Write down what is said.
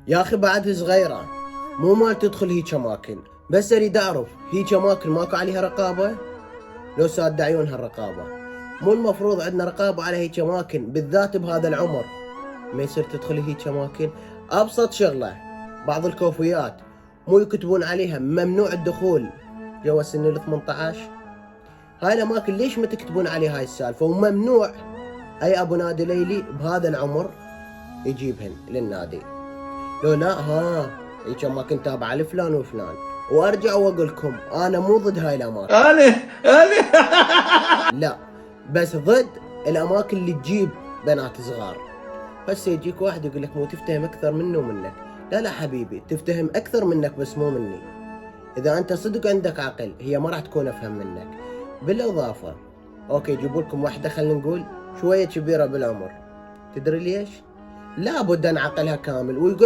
يا اخي بعد صغيرة، مو مال تدخل هيج اماكن، بس اريد اعرف هيج اماكن ماكو عليها رقابة؟ لو ساد عيون هالرقابة، مو المفروض عندنا رقابة على هيج اماكن بالذات بهذا العمر؟ ما يصير تدخل هيج اماكن. ابسط شغلة، بعض الكوفيات مو يكتبون عليها ممنوع الدخول جوا سن ال 18؟ هاي الاماكن ليش ما تكتبون عليها هاي السالفة وممنوع اي ابو نادي ليلي بهذا العمر يجيبهن للنادي؟ لو لا هيك اماكن تابعة لفلان وفلان. وارجع واقول لكم انا مو ضد هاي الاماكن، انا لا، بس ضد الاماكن اللي تجيب بنات صغار. هسه يجيك واحد يقول لك مو تفتهم اكثر منه ومنك. لا لا حبيبي، تفتهم اكثر منك بس مو مني. اذا انت صدق عندك عقل هي ما راح تكون افهم منك. بالاضافة اوكي يجيبوا لكم واحدة خلينا نقول شوية كبيرة بالعمر، تدري ليش؟ لابد ان عقلها كامل ويقول